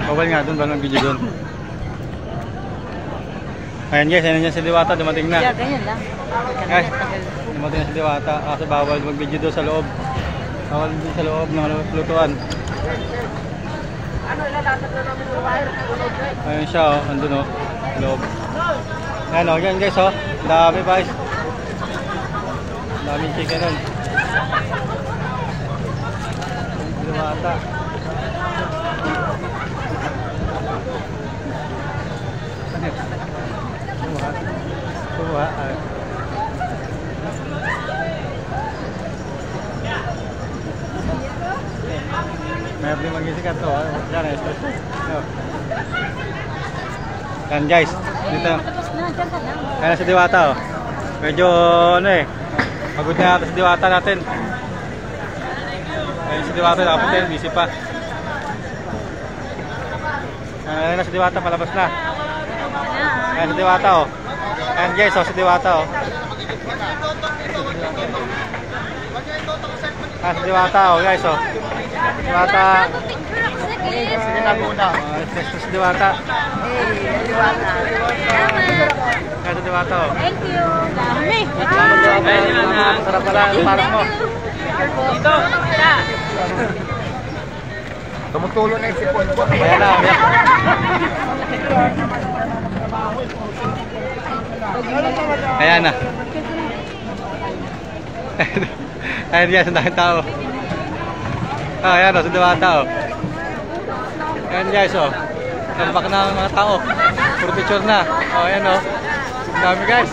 Bawal nga doon, bawal ng video doon. Ayan guys, ayan yan si Diwata, dumating na. Yeah, ganyan lang. Guys, dumating na si Diwata kasi bawal mag-video doon sa loob. Bawal din sa loob ng lutuan. Ayun siya oh, andun oh, loob. Ayan oh, yan guys oh, dami guys. Daming chicken nun. Diwata. Kuha. May abli magisikat to. Yan, espresso. Yan guys, dito. Ayan si Diwata oh. Medyo ano eh, pagod na natin si Diwata natin. Ayan si Diwata, nakapunta, busy pa. Ayan na si Diwata, palabas na. Ayan si Diwata oh. Ayan guys oh, si Diwata oh. Ayan si Diwata oh guys oh. Diwata. Sige na muna. Si Diwata. Diwata. Ayan si Diwata oh. Thank you. Dami. Sarap pala ang parang mo. Dito. Tumutulo na yung sipon ko. Ayan na. Ayan na. Ayan guys, ang daming tao. Ayan o, si Diwata o. Ayan guys o. Nalabak na ang mga tao. Puro picture na. O, ayan o. Ang dami guys.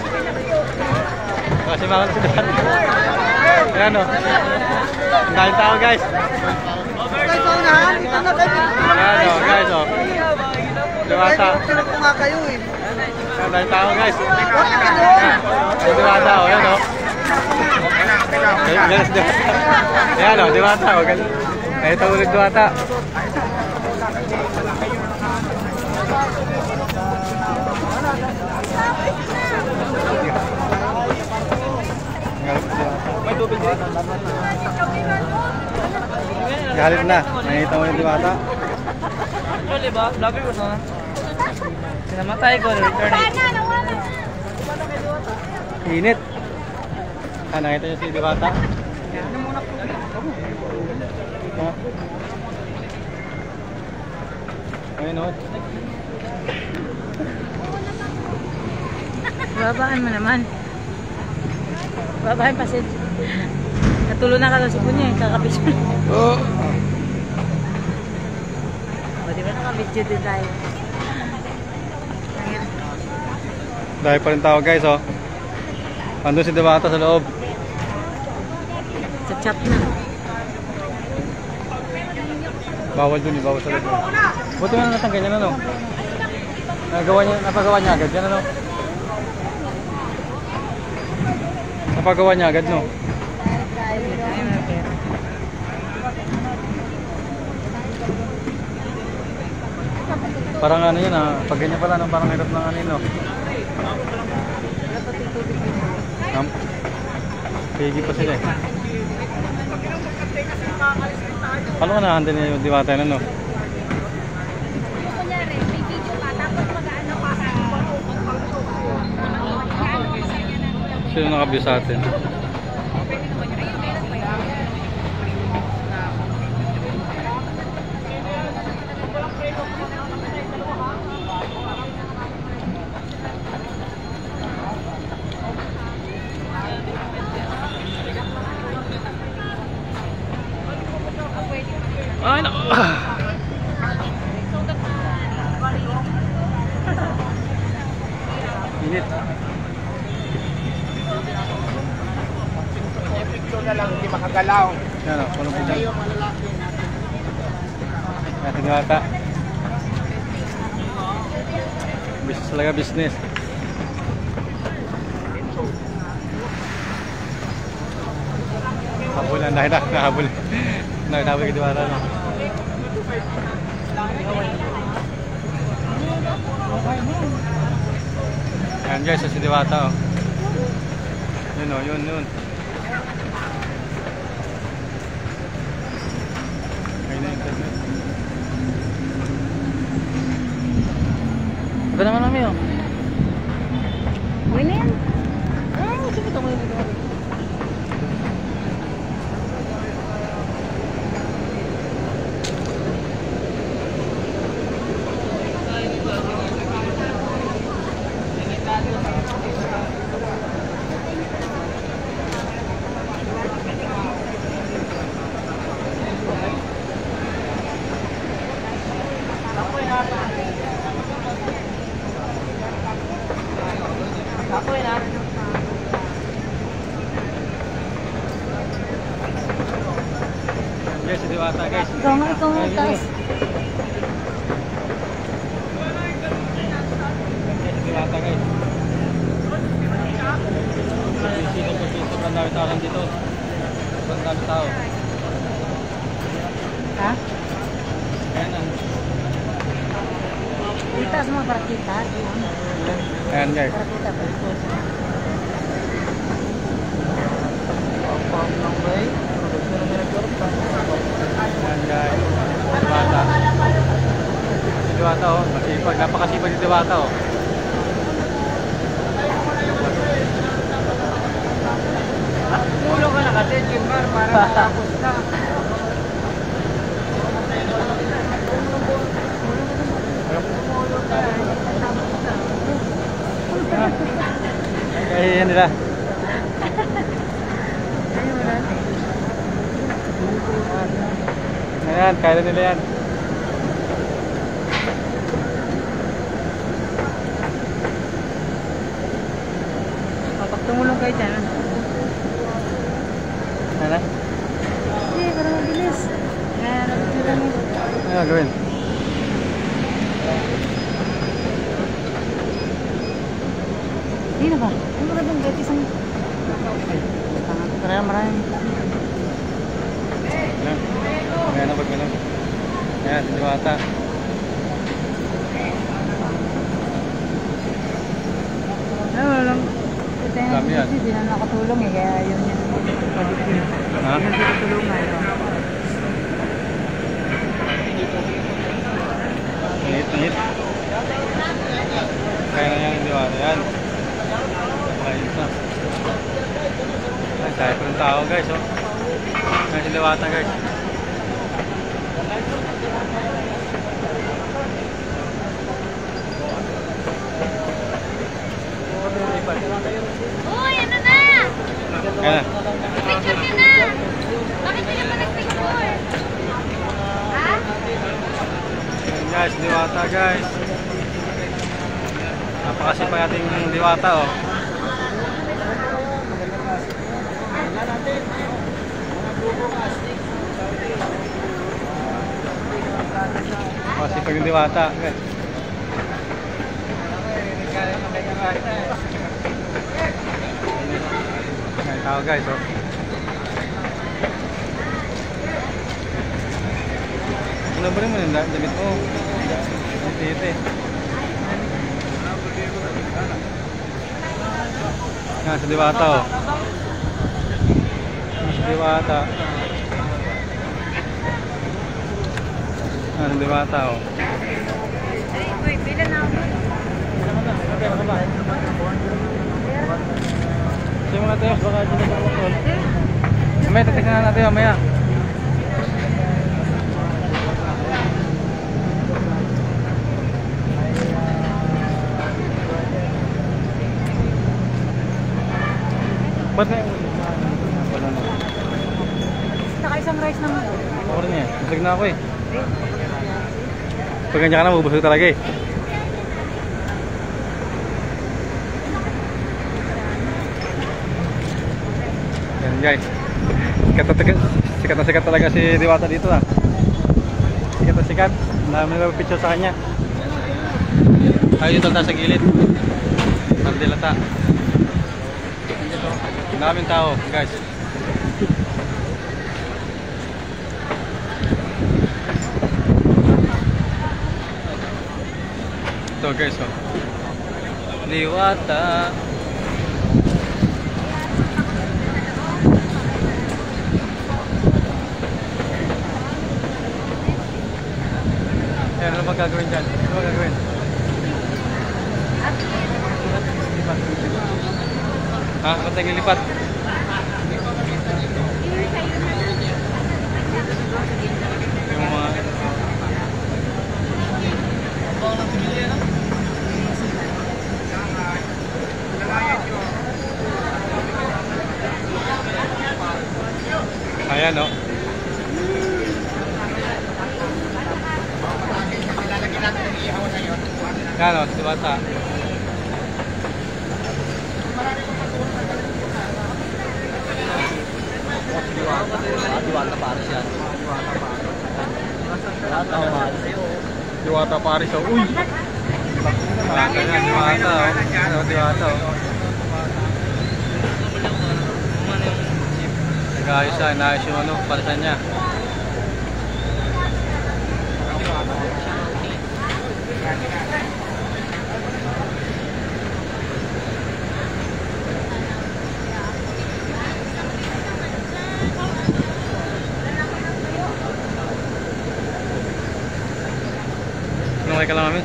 Kasi mga si Diwata. Ayan o. Ang daming tao guys. Ayan o guys o. Diwata. Ang daming tao guys. Ayan Diwata o. Ayan o. Ayan o, Diwata o. Ayan ito ulit Diwata. Galit na. Nakita mo yung Diwata. Actually ba? Vlogger ko na. Sinamatay ko. Return it. Init. Nakita niyo si Diwata? Ayun o. Babaan mo naman. Babaan pa siya. Natulo na ka daw si Punya. Kakabit mo. Oo. O, di ba nakabidyo din tayo? Dahil pa rin tao guys oh. Andun si Diwata sa loob. Chat na. Bawal dun eh, bawal sa loob. Buti nga natin ganyan ano. Napagawa niya agad yan ano. Napagawa niya agad no. Parang ano yun ah, pag ganyan pala no, parang hirap ng ano yun no. Pigi pa sila eh. Paano ka na-handle niya yung Diwata na no? Kunyari, may video ka, tapos mag-ano ka. Sino naka-view sa atin? Ay, no. Init. Picture na lang, hindi makagalaw. Yan o, punong po dyan. Yan, si Diwata. Business talaga, business. Habulan, dahil na, nahabul. Nahabul kay Diwata, no? Yan guys, si Diwata, oh. Yun, oh, yun. dami oh. Uy na yan. Sige, tama yun. Ako na. Guys, si Diwata guys. Ikaw nga, taas. Si Diwata guys. Sobrang dami tao lang dito. Sobrang dami tao. Ha? Ayan na. Itaas mo para kita. Ayan guys. Para kita pa. Ayan guys. Si Diwata. Si Diwata oh. Masipag. Napakasipag si Diwata oh. Mulo ka na kasi, Jimbar, para matapos na. Kaya yan nila. Ayan, kaya nila yan. Pag tumulong kayo dyan. Ano? Hindi, para mabilis. Kaya nabito lang yun. Ano gawin? Hindi na ba? Ano ba bang gati sa... Tara, maraming. Ayan. Ayan na pag gano'n. Ayan, si Diwata. Ano lang. Dami yan. Hindi na nakatulong eh. Kaya yun yun. Ha? Yun yung tutulungan. Init. Kaya na yan, Diwata. Yan. Ayos na. Ayan, kaya pa ng tao guys, oh. Ayan si Diwata guys. Uy, ano na? Ayan na. Picture ka na. Bakit hindi ka pa nag-picture? Ha? Ayan guys, Diwata guys. Napakasipag nating Diwata oh. Napakasipag yung Diwata guys. Ayan tao guys oh. Ano ba rin mo yung damit mo? Iti. Yan, si Diwata oh. Si Diwata. Yan, si Diwata oh. Uy, pila na ako. Sige mo natin, baka dyan na makakol. Mamaya, tatignan na natin mamaya. Ba't na yung... Wala na. Saka isang rice naman. Ako rin eh. Busog na ako eh. Pag ganyan ka na, mabusog talaga eh. Yan guys. Sikat na sikat talaga si Diwata dito ah. Sikat na sikat. Ang dami nagpapicture sa kanya. Tayo dito sa gilid. Nandilata. Ang daming tao guys. Ito guys oh. Diwata. Ayan, ano ba gagawin dyan? Ano ba gagawin? Ha? Ba't naglilipat? Yung mga... Ayan, no? Yan, no? Si Bata. Diwata Paris yan. Diwata Paris, oh. Uy! Diwata yan, Diwata, oh. Diwata, oh. Nag-ayos siya, naayos yung ano, palitan niya. Okay ka lang, mami?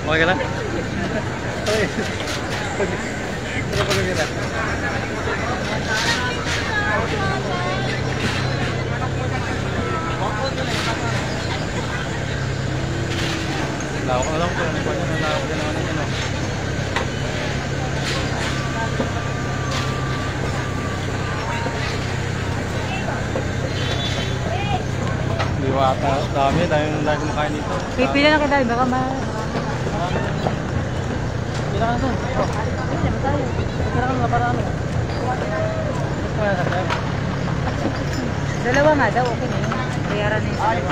Okay ka lang? Okay. Ano pa lumita? Lawak na lang po. Ano pa nyo? Lawak din naman yun, oh. Diwata. Dami kumakain dito. Pipila na kita, baka Pila ka na doon. Hindi naman tayo. Pila ka na para ano? Dalawa nga daw, okay na yun. Bayaran na yung dalawa.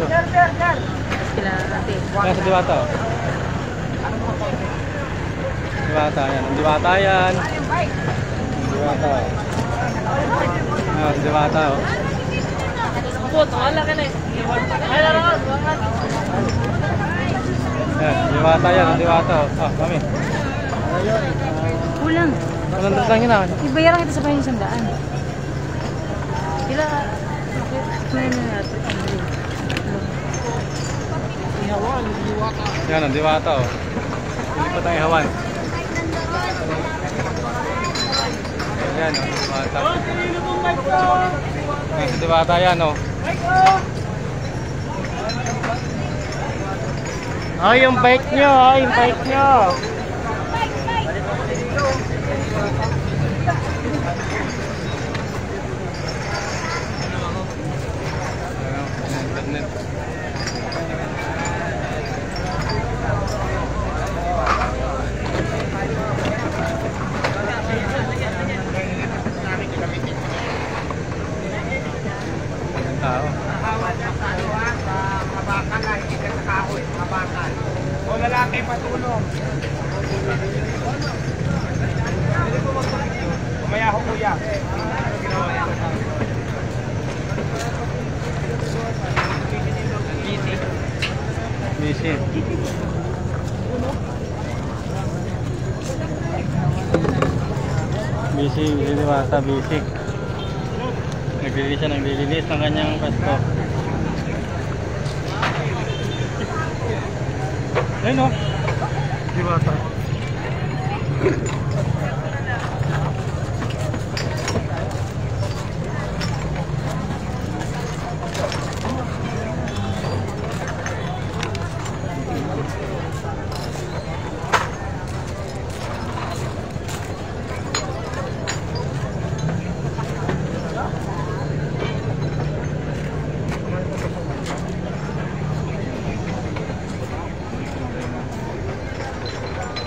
Tapos kila ate. Kaya sa Diwata, oh. Diwata, yan. Ang Diwata yan. Diwata, oh. Ah, sa Diwata, oh. Yan, Diwata yan. Ang Diwata, oh. Ah, mami. Kulang. Walang lang yun, ah. Ibayaran kita sa bayan 100. Kila, ano na natin? Yan, ang Diwata, oh. Hindi pa tayo hawan. Yan, oh. Diwata. Yan, sa Diwata yan, oh. Oh, yung bike nyo, oh, yung bike nyo. Internet. Tao. Kabakan na, hindi ka sa kahoy. Kabakan. O lalaki patulong. Umaya ako kuya. Busy. Busy, Diwata, busy. Naglilinis siya, naglilinis ng kanyang pasto. Ayun, oh. Diwata.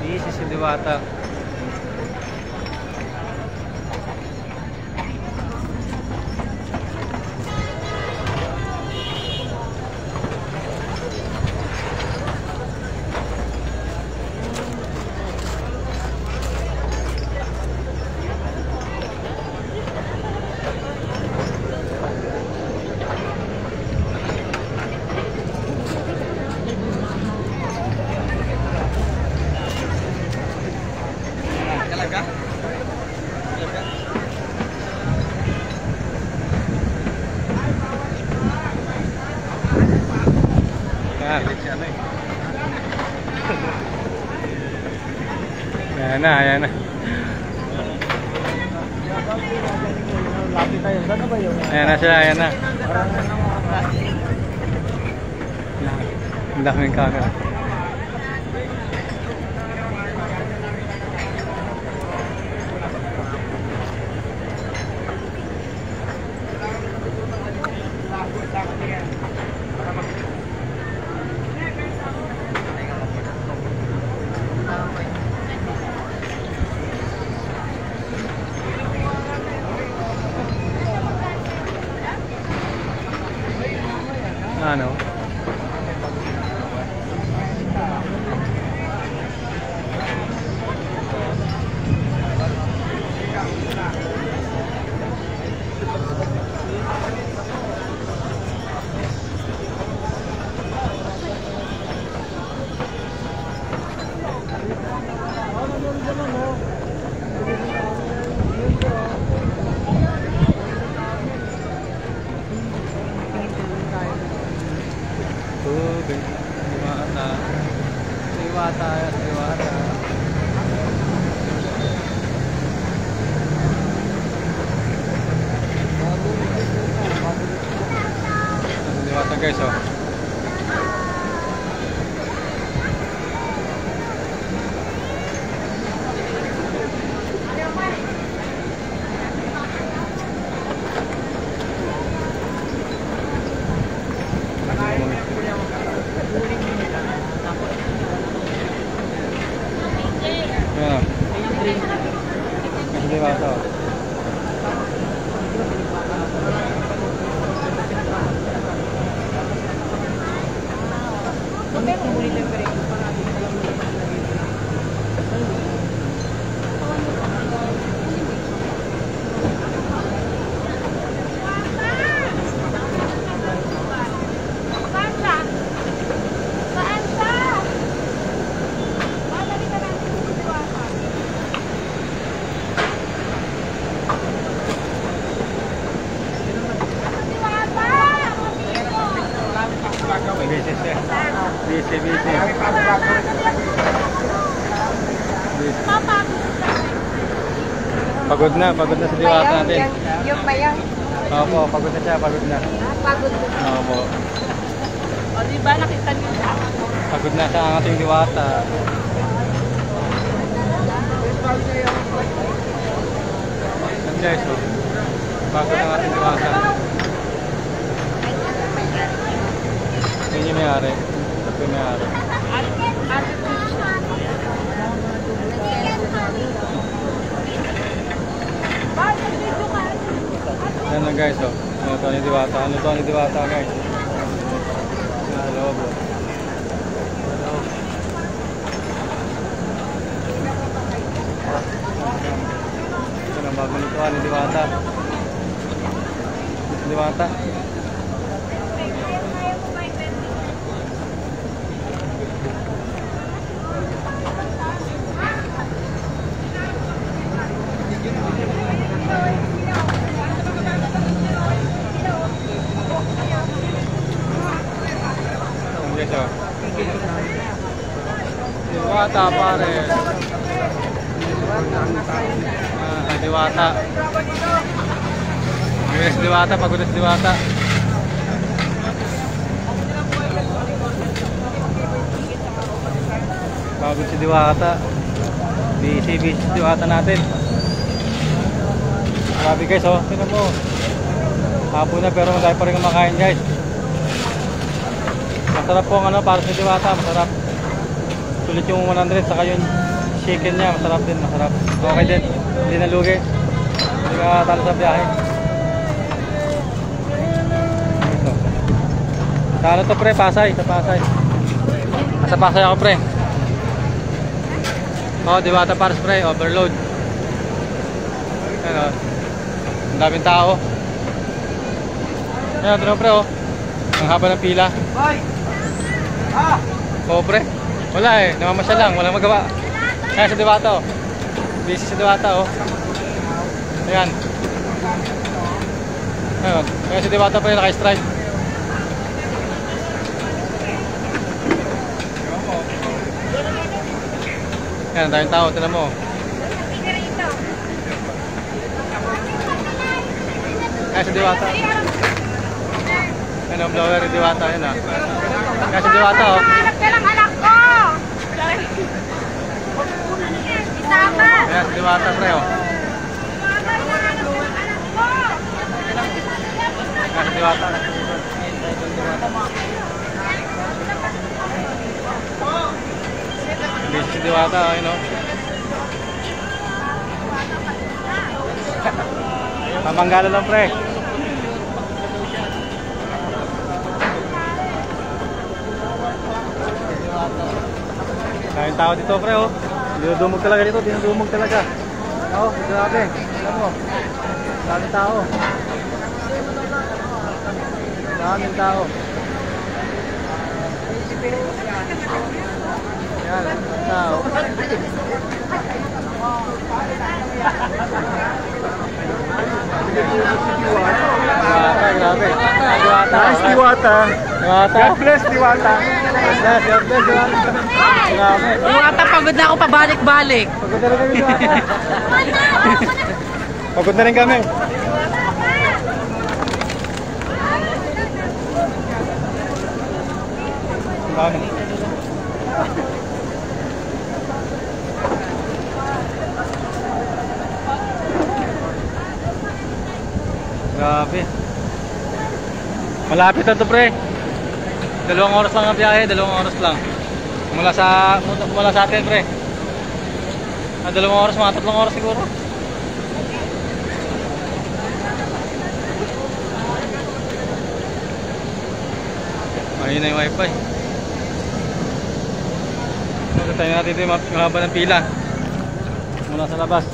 Busy si Diwata. Ayan na, ayan na. Ayan na siya, ayan na. Ang daming camera. Ano? Tubig, Diwata. Diwata, Diwata. Diwata guys, oh. Yan. Mas Diwata, oh. Saan siya? Saan siya? Madali ka natin sa Diwata. Busy siya. Busy. Pagod na si Diwata natin. Yung bayang. Opo, pagod na siya, pagod na. Pagod na. Opo. O diba nakita niyo siya? Pagod na siya ang ating Diwata. Yan guys, oh. Pagod ang ating Diwata. Yun yung may-ari. Ito yung may-ari. Yan lang guys, oh. Ano to ni Diwata? Ano to ni Diwata guys? Sa loob, oh. Sa loob. Ito na bago nito ni Diwata. Diwata. Diwata pare. Diwata. Yes, Diwata, pagod si Diwata. Pagod si Diwata. Busy si Diwata natin. Grabe guys, oh. Tingnan mo. Hapon na pero madami pa rin kumakain guys. Masarap po ang ano para sa Diwata, masarap. Sulit yung 100 saka yung chicken niya, masarap din, masarap. Okay din, hindi nalugi. Hindi ka talo sa biyahe. Ito. Sa ano to pre? Pasay, sa Pasay. Sa Pasay ako pre. Oh, Diwata para spray, overload. Ayan o. Ang daming tao. Ayan, ito na pre oh. Ang haba ng pila. Oo pre. Wala eh, namamasya lang, walang magawa. Ayan sa Diwata oh. Busy sa Diwata oh. Ayan. Ayan, ayan sa Diwata pa yung naka-stripe. Ayan, ang daming tao, tinan mo. Kaya sa Diwata. Ano, blower yung Diwata, yun ah. Kaya sa Diwata, oh. Hanap ka lang anak ko! Isama! Kaya sa Diwata, pre, oh. Kaya sa Diwata. Busy si Diwata, oh, yun oh. Pamanggala lang, pre. Daming tao dito, pre, oh. Dinudumog talaga dito, dinudumog talaga. Oo, grabe. Alam mo. Daming tao. Daming tao. Yan, daming tao. Grabe. Nice, Diwata. Diwata. God bless, Diwata. God bless, Diwata. Grabe. Diwata, pagod na ako pabalik-balik. Pagod na rin kami, Diwata. Pagod na rin kami. Ang dami. Grabe. Malapit na to, pre. 2 oras lang ang biyahe, 2 oras lang. Mula sa atin, pre. 2 oras, mga 3 oras siguro. Ayun na yung wifi. Tayo natin ito yung haba ng pila. Mula sa labas.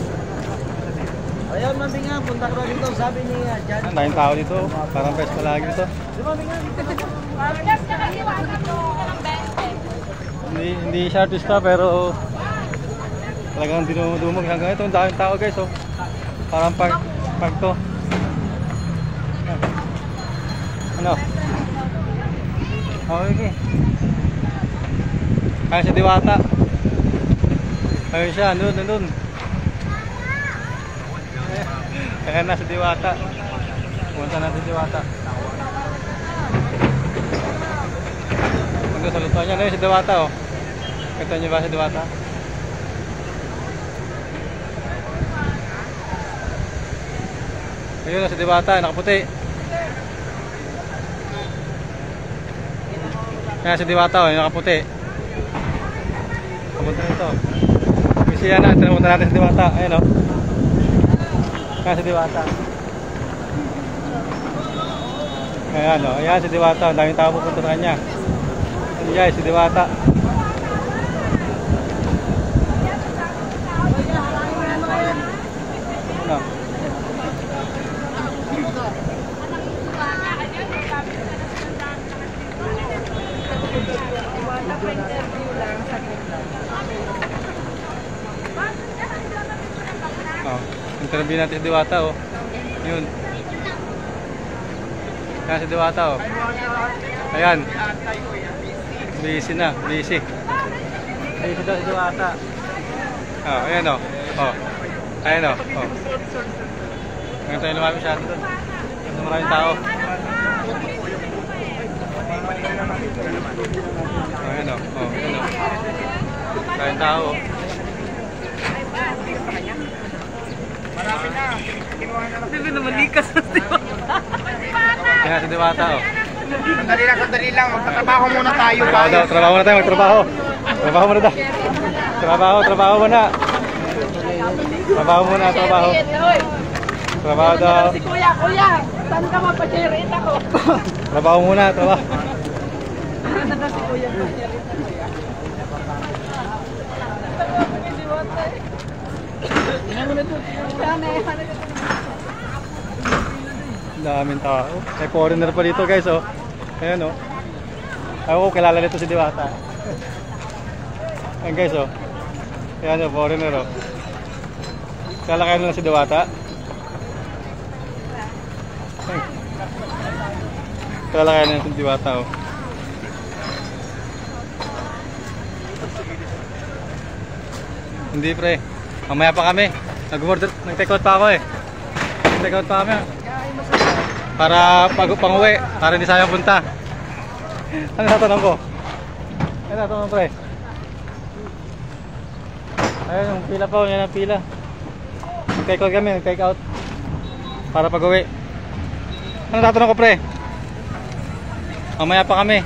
Ayaw, mami nga, punta ka dito, sabi niya dyan. Ang daming tao dito. Parang pes palagi dito. Hindi siya artista pero talagang dinumog hanggang ito. Ang daming tao, guys, oh. Parang park to. Ano? Okay. Kaya si Diwata. Ayun siya, nandun. Kaya na si Diwata. Punta natin si Diwata. Hanggang sa lupa niya. Ayun si Diwata, oh. Kita niyo ba si Diwata? Ayun na si Diwata, nakaputi. Kaya si Diwata, oh, nakaputi. Kapunta nito. Kasi yan na, tinapunta natin si Diwata. Ayun, oh. Kaya si Diwata. Ayan, oh. Ayan si Diwata. Ang daming tao pupunta sa kanya. Ayan guys, si Diwata. Ano? Oh, interview natin si Diwata, oh. Yun. Ayan si Diwata, oh. Ayan. Busy na, busy. Busy daw si Diwata. Oh, ayan, oh. Oh. Ayan, oh. Oh. Ngayon tayo lumami siya doon. Kasi maraming tao. Oh, ayan, oh. Oh, ayan, oh. Maraming tao, oh. Marami na. Kinuha na lang. Hindi naman likas na si Diwata. Ayan si Diwata, oh. Sandali lang. Magtatrabaho muna tayo. Trabaho muna tayo, magtrabaho. Trabaho muna tayo. Trabaho muna. Trabaho muna, trabaho. Trabaho daw. Kuya, saan ka mapachirita ko? Trabaho muna, trabaho. Si kuya. Daming tao. May foreigner pa dito, guys, oh. Ayan, oh. Ako, kilala nito si Diwata. Ayan, guys, oh. Ayan, oh, foreigner, oh. Kilala kayo na si Diwata? Ayan. Kilala kayo na si Diwata, oh. Hindi, pre. Mamaya pa kami. Nag-take out pa ako, eh. Nag-take out pa kami. Para pang-uwi, para hindi sayang punta. Ano tatanong ko? Ano tatanong pre? Ayun, yung pila pa, yan ang pila. Take out kami, take out. Para pag-uwi. Ano tatanong ko pre? Mamaya pa kami.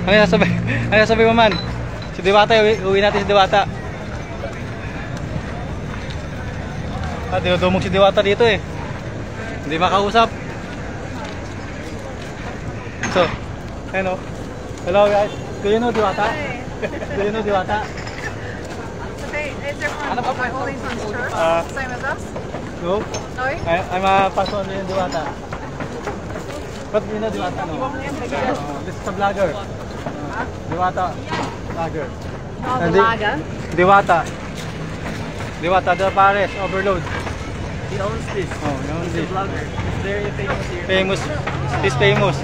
Ano yung sabi? Ano yung sabi mo man? Si Diwata, uwi natin si Diwata. Dinudumog si Diwata dito eh. Hindi makausap. So, ayun o. Hello guys. Do you know Diwata? Do you know Diwata? Hey, is there one? Ano pa? All these ones church? Same as us? No? Sorry? I'm a pastor in Diwata. But you know Diwata, no? This is a vlogger. Diwata. Vlogger. Oh, the lager? Diwata. Diwata, the Paris, Overload. He owns this. Oh, he owns this. Vlogger. He's very famous here. Famous. He's famous.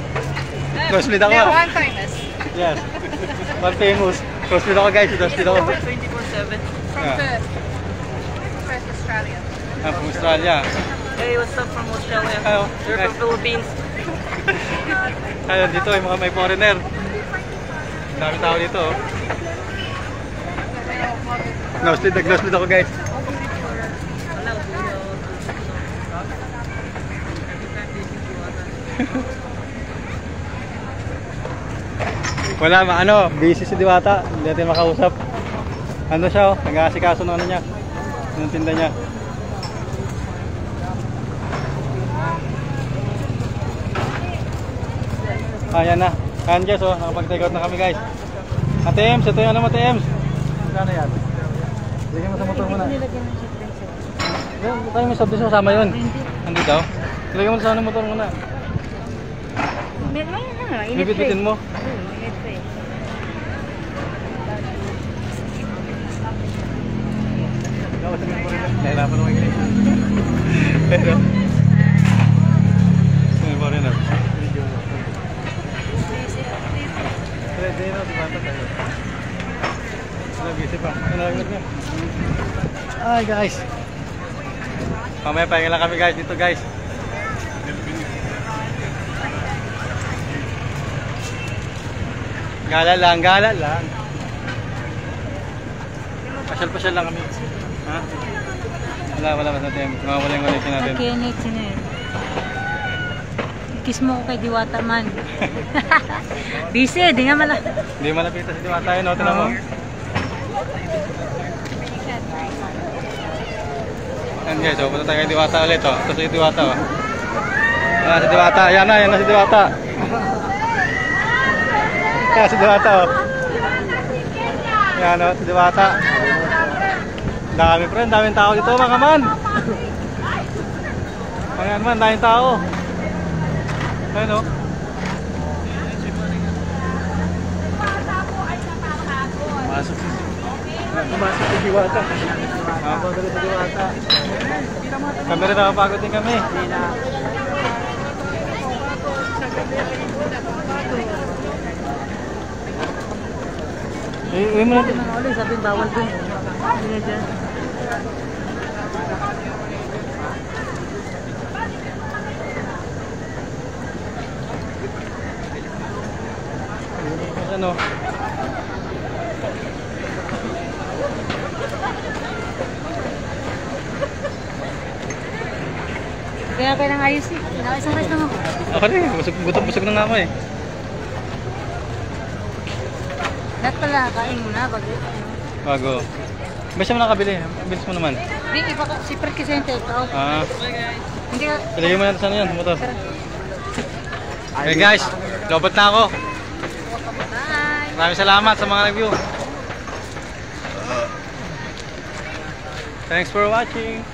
Crossfit ako. Yeah, I'm famous. Yes. One famous. Crossfit ako guys. Crossfit ako. 24/7. From Yeah. Perth. Perth, Australia. I'm from Australia. Hey, what's up from Australia? Hello. They're from Philippines. Ayun, dito yung mga may foreigner. Dami tao dito. Oh. Nag-nosebleed ako guys. Wala, busy si Diwata. Hindi natin makausap. Ano siya, oh, nag-aasikaso ng ano niya. Ng tinda niya. Ayan na. Ayan guys, oh, nakapag-take out na kami guys. Ate Ems, ito yung ano mo Ate Ems. Kano yan? Lagyan mo sa motor muna. Kaya may sabdis mo, kasama yun. Hindi daw. Lagyan mo sa ano motor muna. Bibit-bitin mo. Nahirapan naman ganyan. Pero ano rin na? Pwede na, di ba ito tayo? Busy pa. Ay guys, mamaya pahinga lang kami guys dito guys. Gala lang. Pasyal lang kami. Ha? Wala ba natin? Mawala yung ulitin natin. Kinig, sino yun? Kiss mo ko kay Diwata man. Busy, di nga mala. Hindi malapitan si Diwata yun, tinan mo. Ayan guys, punta tayo kay Diwata ulit. Ito si Diwata. Ayan si Diwata. Ayan na si Diwata. Ayan si Diwata. Ayan si Diwata. Dami friend, daming tao dito mga man. Ayan man, daming tao. Ayan o. Pumasok si Diwata. Nakapagod si Diwata. Kami rin nakapagod din kami. Uwi mo natin. Sabi bawal dun. Hindi dyan. Ano? Kaya nang ayos eh. Isang rice lang ako. Ako rin, busog na nga ako eh. Lahat pala, kain muna Bago. Basta mo nakabili, bilis mo naman. Hindi, iba ka, si Fred kasi yung take out. Hindi ka, Ilagay mo natin sa ano yan, motor. Okay guys, lobot na ako. bye! Maraming salamat sa mga nag-view. Thanks for watching.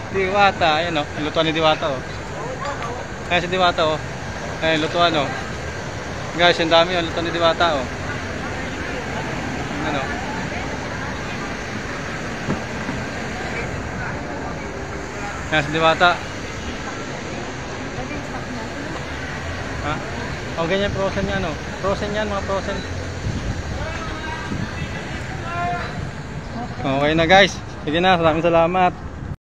Diwata, ayan o, lutuan ni Diwata o. Ayan si Diwata o. Ayan, lutuan o. Guys, yung dami o, lutuan ni Diwata o. Ano. Ayan si Diwata. Ha? O ganyan, frozen yan o. Frozen yan, mga frozen. Okay na guys. Sige na, maraming salamat.